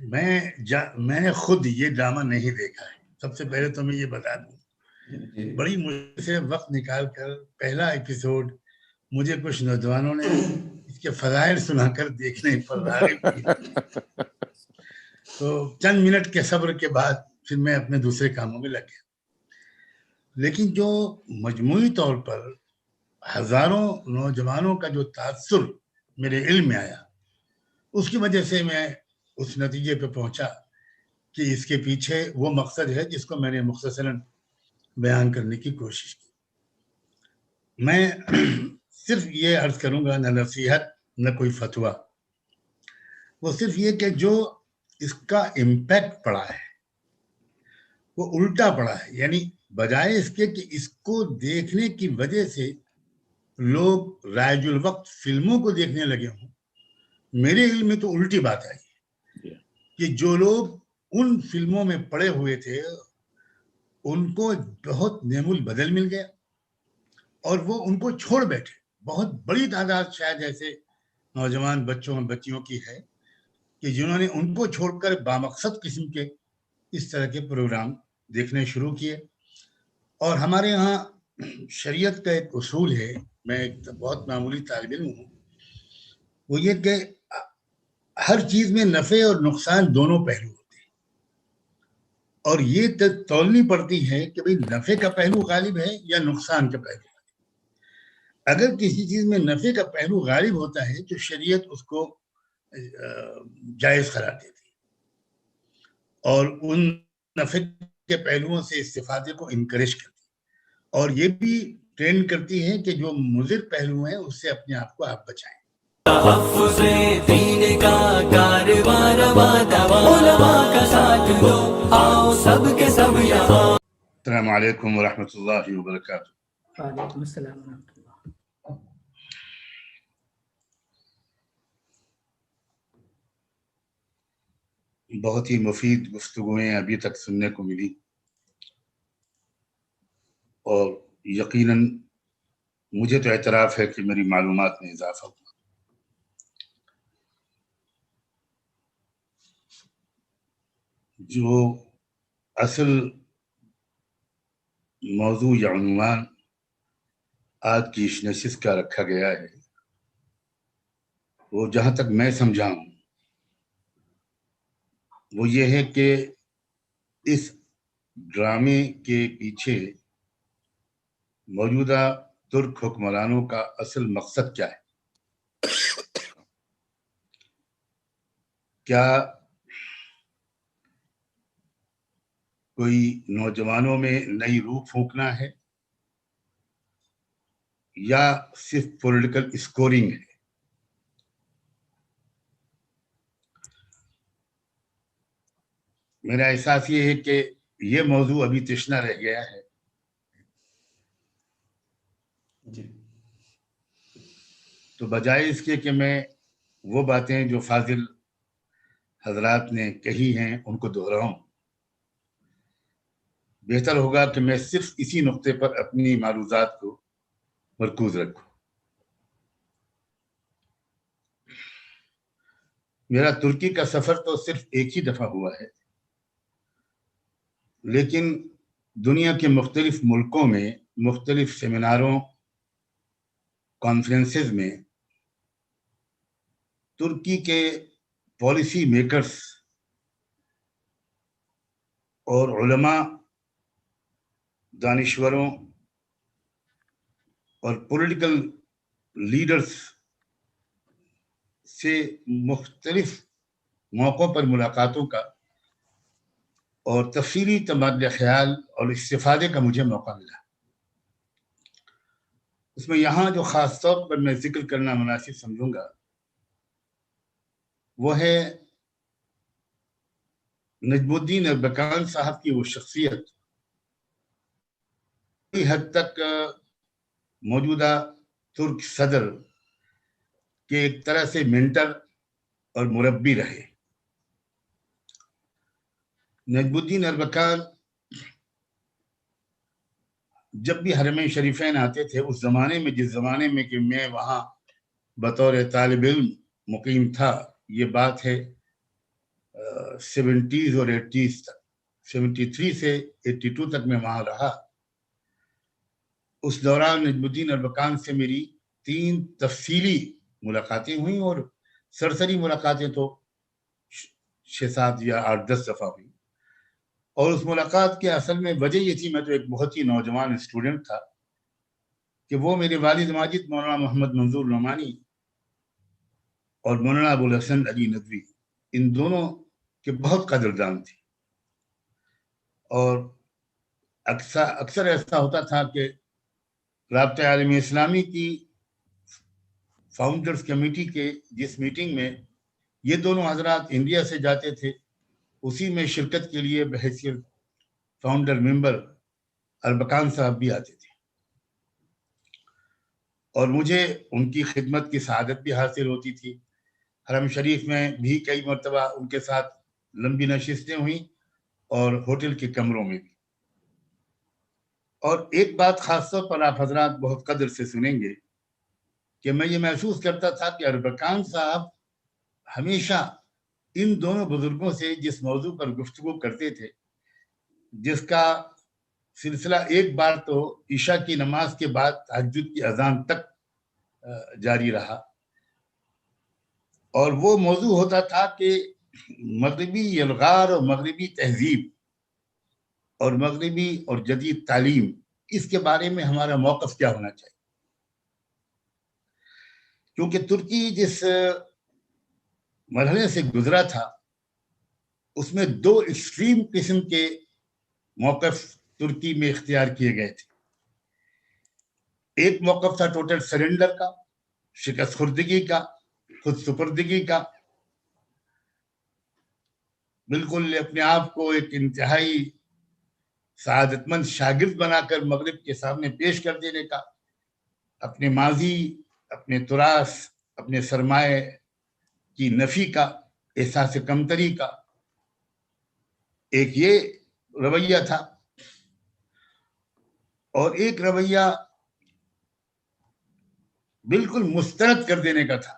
میں نے خود یہ ڈرامہ نہیں دیکھا ہے. سب سے پہلے تو میں یہ بتا دوں, بڑی مشکل سے وقت نکال کر پہلا ایپیسوڈ مجھے کچھ نوجوانوں نے اس کے فضائل سنا کر دیکھنے پر راغب کیا. تو چند منٹ کے صبر کے بعد پھر میں اپنے دوسرے کاموں میں لگ گیا. لیکن جو مجموعی طور پر ہزاروں نوجوانوں کا جو تاثر میرے علم میں آیا, اس کی وجہ سے میں اس نتیجے پہ پہنچا کہ اس کے پیچھے وہ مقصد ہے جس کو میں نے مختصراً بیان کرنے کی کوشش کی. میں صرف یہ عرض کروں گا, نہ نصیحت نہ کوئی فتویٰ, وہ صرف یہ کہ جو اس کا امپیکٹ پڑا ہے وہ الٹا پڑا ہے. یعنی بجائے اس کے کہ اس کو دیکھنے کی وجہ سے لوگ رائج الوقت فلموں کو دیکھنے لگے ہوں, میرے علم میں تو الٹی بات آئی کہ جو لوگ ان فلموں میں پڑے ہوئے تھے ان کو بہت نعم البدل مل گیا اور وہ ان کو چھوڑ بیٹھے. بہت بڑی تعداد شاید ایسے نوجوان بچوں اور بچیوں کی ہے کہ جنہوں نے ان کو چھوڑ کر بامقصد قسم کے اس طرح کے پروگرام دیکھنے شروع کیے. اور ہمارے یہاں شریعت کا ایک اصول ہے, میں ایک بہت معمولی طالب علم ہوں, وہ یہ کہ ہر چیز میں نفع اور نقصان دونوں پہلو ہوتے ہیں, اور یہ تولنی پڑتی ہے کہ بھئی نفع کا پہلو غالب ہے یا نقصان کا پہلو. اگر کسی چیز میں نفع کا پہلو غالب ہوتا ہے تو شریعت اس کو جائز قرار دیتی ہے اور ان نفع کے پہلوؤں سے استفادے کو انکریج کرتی ہے, اور یہ بھی ٹرین کرتی ہے کہ جو مضر پہلو ہیں اس سے اپنے آپ کو آپ بچائیں. تحفظ دین کا کاروبار علماء کا ساتھ دو, آؤ سب کے سب یہاں. السلام علیکم ورحمۃ اللہ وبرکاتہ. وعلیکم السلام ورحمۃ اللہ. بہت ہی مفید گفتگویں ابھی تک سننے کو ملی, اور یقیناً مجھے تو اعتراف ہے کہ میری معلومات میں اضافہ ہوا. جو اصل موضوع یا عنوان آج کی اس نشست کا رکھا گیا ہے, وہ جہاں تک میں سمجھا ہوں وہ یہ ہے کہ اس ڈرامے کے پیچھے موجودہ ترک حکمرانوں کا اصل مقصد کیا ہے. کیا کوئی نوجوانوں میں نئی روح پھونکنا ہے یا صرف پولیٹیکل اسکورنگ ہے؟ میرا احساس یہ ہے کہ یہ موضوع ابھی تشنہ رہ گیا ہے. تو بجائے اس کے کہ میں وہ باتیں جو فاضل حضرات نے کہی ہیں ان کو دہراؤں, بہتر ہوگا کہ میں صرف اسی نقطے پر اپنی معروضات کو مرکوز رکھوں. میرا ترکی کا سفر تو صرف ایک ہی دفعہ ہوا ہے, لیکن دنیا کے مختلف ملکوں میں مختلف سیمیناروں کانفرنسز میں ترکی کے پالیسی میکرز اور علماء, دانشوروں اور پولیٹیکل لیڈرز سے مختلف موقعوں پر ملاقاتوں کا اور تفصیلی تبادلہ خیال اور استفادے کا مجھے موقع ملا. اس میں یہاں جو خاص طور پر میں ذکر کرنا مناسب سمجھوں گا وہ ہے نجم الدین اربکان صاحب کی وہ شخصیت کئی حد تک موجودہ ترک صدر کے ایک طرح سے مینٹر اور مربی رہے. نجم الدین اربکان جب بھی حرمین شریفین آتے تھے اس زمانے میں, جس زمانے میں کہ میں وہاں بطور طالب علم مقیم تھا, یہ بات ہے 70s اور 80s تک، 73 سے 82 تک میں وہاں رہا. اس دوران نجم الدین اربکان سے میری 3 تفصیلی ملاقاتیں ہوئیں، اور سرسری ملاقاتیں تو 6-7 یا 8-10 دفعہ ہوئی. اور اس ملاقات کے اصل میں وجہ یہ تھی، میں تو ایک بہت ہی نوجوان اسٹوڈنٹ تھا، کہ وہ میرے والد ماجد مولانا محمد منظور نعمانی اور مولانا ابوالحسن علی ندوی، ان دونوں کے بہت قدردان تھے. اور اکثر ایسا ہوتا تھا کہ رابطہ عالم اسلامی کی فاؤنڈرز کمیٹی کے جس میٹنگ میں یہ دونوں حضرات انڈیا سے جاتے تھے، اسی میں شرکت کے لیے بحیثیت فاؤنڈر ممبر اربکان صاحب بھی آتے تھے، اور مجھے ان کی خدمت کی سعادت بھی حاصل ہوتی تھی. حرم شریف میں بھی کئی مرتبہ ان کے ساتھ لمبی نشستیں ہوئیں، اور ہوٹل کے کمروں میں بھی. اور ایک بات خاص طور پر آپ حضرات بہت قدر سے سنیں گے کہ میں یہ محسوس کرتا تھا کہ اربکان صاحب ہمیشہ ان دونوں بزرگوں سے جس موضوع پر گفتگو کرتے تھے، جس کا سلسلہ ایک بار تو عشاء کی نماز کے بعد تہجد کی اذان تک جاری رہا، اور وہ موضوع ہوتا تھا کہ مغربی یلغار اور مغربی تہذیب اور مغربی اور جدید تعلیم، اس کے بارے میں ہمارا موقف کیا ہونا چاہیے. کیونکہ ترکی جس مرحلے سے گزرا تھا، اس میں 2 ایکسٹریم قسم کے موقف ترکی میں اختیار کیے گئے تھے. ایک موقف تھا ٹوٹل سرنڈر کا، شکست خوردگی کا، خود سپردگی کا، بالکل اپنے آپ کو ایک انتہائی سعادت مند شاگرد بنا کر مغرب کے سامنے پیش کر دینے کا، اپنے ماضی، اپنے تراث، اپنے سرمایہ کی نفی کا، احساس کمتری کا، ایک یہ رویہ تھا. اور ایک رویہ بالکل مسترد کر دینے کا تھا،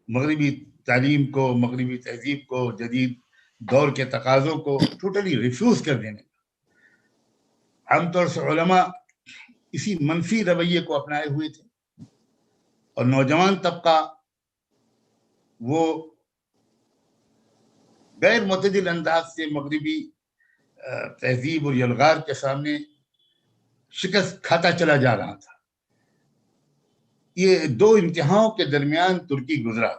مغربی تعلیم کو، مغربی تہذیب کو، جدید دور کے تقاضوں کو ٹوٹلی ریفیوز کر دینے کا. عام طور سے علماء اسی منفی رویے کو اپنائے ہوئے تھے، اور نوجوان طبقہ وہ غیر معتدل انداز سے مغربی تہذیب اور یلغار کے سامنے شکست کھاتا چلا جا رہا تھا. یہ 2 انتہاؤں کے درمیان ترکی گزرا.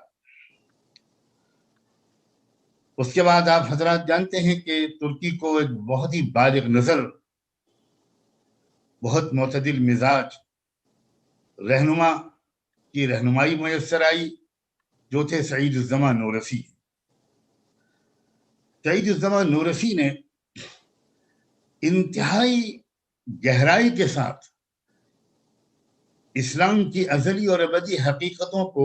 اس کے بعد آپ حضرات جانتے ہیں کہ ترکی کو ایک بہت ہی بالغ نظر، بہت معتدل مزاج رہنما کی رہنمائی میسر آئی، جو تھے سعید الزماں نورسی. سعید الزماں نورسی نے انتہائی گہرائی کے ساتھ اسلام کی ازلی اور ابدی حقیقتوں کو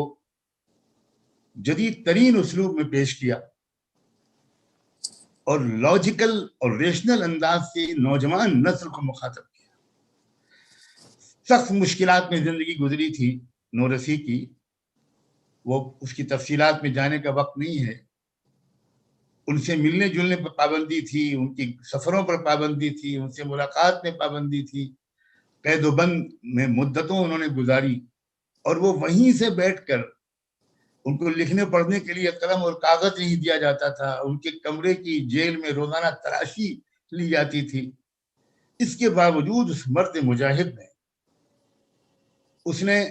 جدید ترین اسلوب میں پیش کیا، اور لاجیکل اور ریشنل انداز سے نوجوان نسل کو مخاطب کیا. سخت مشکلات میں زندگی گزری تھی نورسی کی، وہ اس کی تفصیلات میں جانے کا وقت نہیں ہے. ان سے ملنے جلنے پر پابندی تھی، ان کی سفروں پر پابندی تھی، ان سے ملاقات میں پابندی تھی، قید و بند میں مدتوں انہوں نے گزاری، اور وہ وہیں سے بیٹھ کر، ان کو لکھنے پڑھنے کے لیے قلم اور کاغذ نہیں دیا جاتا تھا، ان کے کمرے کی جیل میں روزانہ تلاشی لی جاتی تھی. اس کے باوجود اس مرد مجاہد نے، اس نے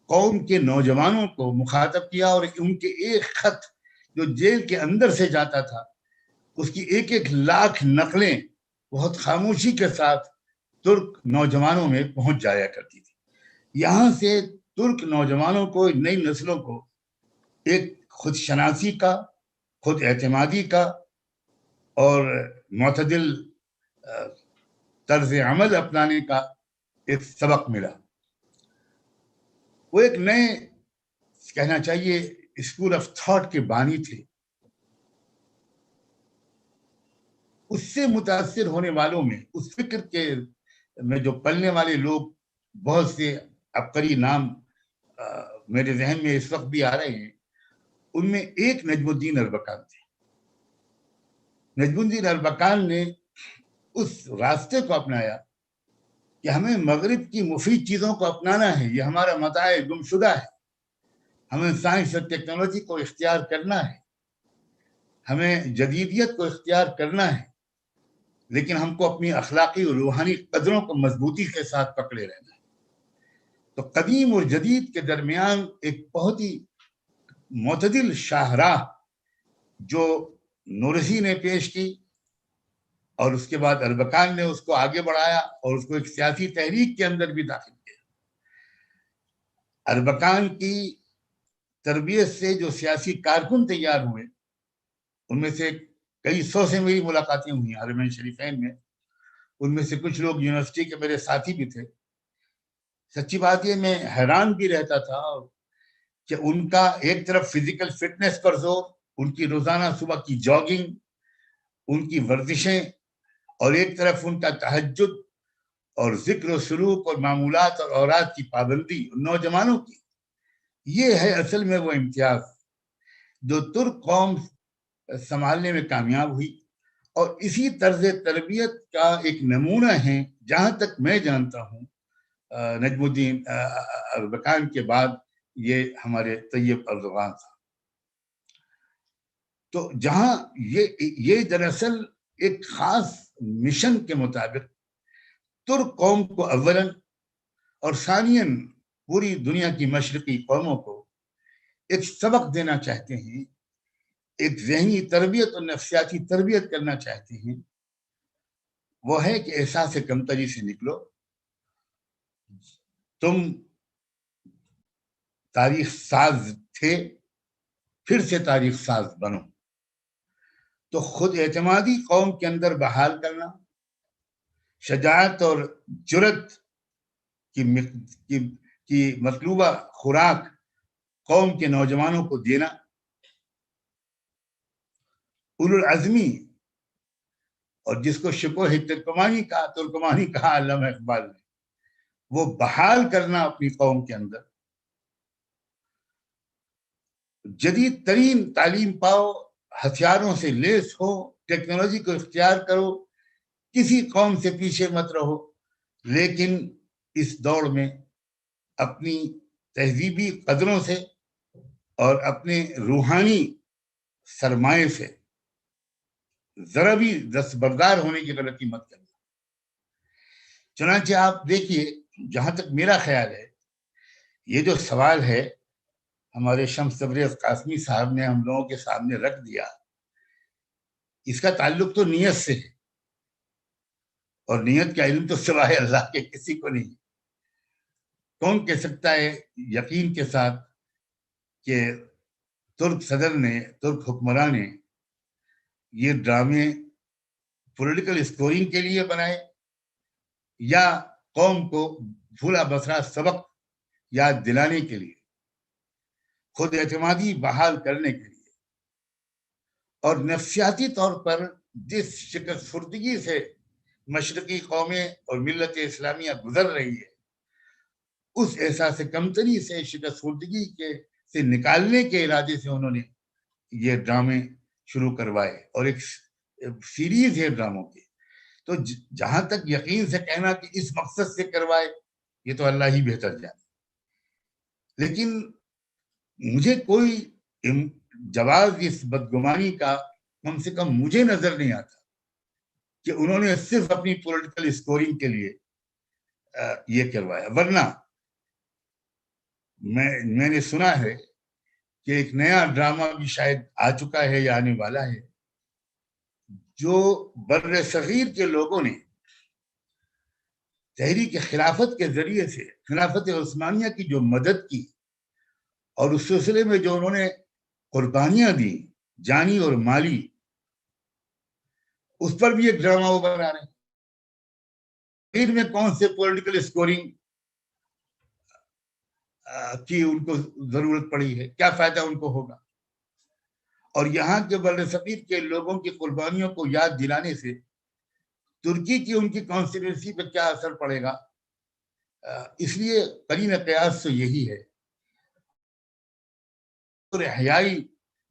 قوم کے نوجوانوں کو مخاطب کیا، اور ان کے ایک خط جو جیل کے اندر سے جاتا تھا، اس کی 1 لاکھ نقلیں بہت خاموشی کے ساتھ ترک نوجوانوں میں پہنچ جایا کرتی تھی. یہاں سے ترک نوجوانوں کو، نئی نسلوں کو ایک خود شناسی کا، خود اعتمادی کا اور معتدل طرز عمل اپنانے کا ایک سبق ملا. وہ ایک نئے، کہنا چاہیے، اسکول آف تھاٹ کے بانی تھے. اس سے متاثر ہونے والوں میں، اس فکر کے میں جو پلنے والے لوگ، بہت سے عبقری نام میرے ذہن میں اس وقت بھی آ رہے ہیں. ان میں ایک نجم الدین اربکان تھے. نجم الدین اربکان نے اس راستے کو اپنایا کہ ہمیں مغرب کی مفید چیزوں کو اپنانا ہے، یہ ہمارا متاع گمشدہ ہے، ہمیں سائنس اور ٹیکنالوجی کو اختیار کرنا ہے، ہمیں جدیدیت کو اختیار کرنا ہے، لیکن ہم کو اپنی اخلاقی اور روحانی قدروں کو مضبوطی کے ساتھ پکڑے رہنا ہے. تو قدیم اور جدید کے درمیان ایک بہت ہی معتدل شاہراہ جو نورسی نے پیش کی، اور اس کے بعد اربکان نے اس کو آگے بڑھایا اور اس کو ایک سیاسی تحریک کے اندر بھی داخل کیا. اربکان کی تربیت سے جو سیاسی کارکن تیار ہوئے، ان میں سے کئی سو سے میری ملاقاتیں ہوئی حرمین شریفین میں. ان میں سے کچھ لوگ یونیورسٹی کے میرے ساتھی بھی تھے. سچی بات یہ میں حیران بھی رہتا تھا کہ ان کا ایک طرف فزیکل فٹنس پر زور، ان کی روزانہ صبح کی جاگنگ، ان کی ورزشیں، اور ایک طرف ان کا تہجد اور ذکر و سلوک اور معمولات اور اوراد کی پابندی نوجوانوں کی. یہ ہے اصل میں وہ امتیاز جو ترک قوم سنبھالنے میں کامیاب ہوئی، اور اسی طرز تربیت کا ایک نمونہ ہے جہاں تک میں جانتا ہوں نجم الدین اربکان کے بعد یہ ہمارے طیب اردوغان تھا. تو جہاں یہ دراصل ایک خاص مشن کے مطابق ترک قوم کو اولاً اور ثانیاً پوری دنیا کی مشرقی قوموں کو ایک سبق دینا چاہتے ہیں، ایک ذہنی تربیت اور نفسیاتی تربیت کرنا چاہتے ہیں. وہ ہے کہ احساس کمتری سے نکلو، تم تاریخ ساز تھے، پھر سے تاریخ ساز بنو. تو خود اعتمادی قوم کے اندر بحال کرنا، شجاعت اور جرت کی مطلوبہ خوراک قوم کے نوجوانوں کو دینا، اولو العزمی، اور جس کو شکوہ ترکمانی کہا علامہ اقبال نے، وہ بحال کرنا اپنی قوم کے اندر. جدید ترین تعلیم پاؤ، ہتھیاروں سے لیس ہو، ٹیکنالوجی کو اختیار کرو، کسی قوم سے پیچھے مت رہو، لیکن اس دوڑ میں اپنی تہذیبی قدروں سے اور اپنے روحانی سرمایے سے ذرا بھی دستبردار ہونے کی غلطی مت کرنا. چنانچہ آپ دیکھیے، جہاں تک میرا خیال ہے، یہ جو سوال ہے ہمارے شمس تبریز قاسمی صاحب نے ہم لوگوں کے سامنے رکھ دیا، اس کا تعلق تو نیت سے ہے، اور نیت کا علم تو سوائے اللہ کے کسی کو نہیں. کون کہہ سکتا ہے یقین کے ساتھ کہ ترک صدر نے، ترک حکمراں نے یہ ڈرامے پولیٹیکل اسکورنگ کے لیے بنائے یا قوم کو بھولا بسرا سبق یاد دلانے کے لیے، خود اعتمادی بحال کرنے کے لیے، اور نفسیاتی طور پر جس شکست خوردگی سے مشرقی قومیں اور ملت اسلامیہ گزر رہی ہے، اس احساس کمتری سے، شکست خوردگی سے نکالنے کے ارادے سے انہوں نے یہ ڈرامے شروع کروائے، اور ایک سیریز ہے ڈراموں کی. تو جہاں تک یقین سے کہنا کہ اس مقصد سے کروائے، یہ تو اللہ ہی بہتر جانے. لیکن مجھے کوئی جواز اس بدگمانی کا کم سے کم مجھے نظر نہیں آتا کہ انہوں نے صرف اپنی پولیٹیکل اسکورنگ کے لیے یہ کروایا. ورنہ میں نے سنا ہے کہ ایک نیا ڈرامہ بھی شاید آ چکا ہے یا آنے والا ہے، جو بر صغیر کے لوگوں نے تحریک خلافت کے ذریعے سے خلافت عثمانیہ کی جو مدد کی، اور اس سلسلے میں جو انہوں نے قربانیاں دی جانی اور مالی، اس پر بھی ایک ڈرامہ وہ بنا رہے ہیں. پھر میں کون سے پولیٹیکل اسکورنگ کی ان کو ضرورت پڑی ہے، کیا فائدہ ان کو ہوگا؟ اور یہاں کے بر صغیر کے لوگوں کی قربانیوں کو یاد دلانے سے ترکی کی ان کی کانسٹیٹوئنسی پہ کیا اثر پڑے گا؟ اس لیے قرین قیاس تو یہی ہے. حیائی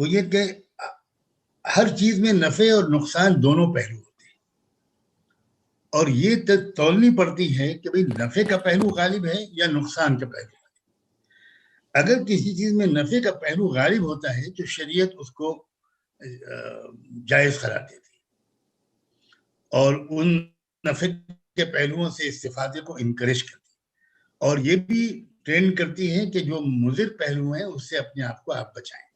وہ یہ کہ ہر چیز میں نفع اور نقصان دونوں پہلو ہوتے ہیں، اور یہ تولنی پڑتی ہے کہ بھئی نفع کا پہلو غالب ہے یا نقصان کا پہلو غالب ہے۔ اگر کسی چیز میں نفع کا پہلو غالب ہوتا ہے تو شریعت اس کو جائز قرار دیتی ہے اور ان نفع کے پہلوؤں سے استفادے کو انکریج کرتی ہے، اور یہ بھی ٹرین کرتی ہے کہ جو مضر پہلو ہیں اس سے اپنے آپ کو آپ بچائیں۔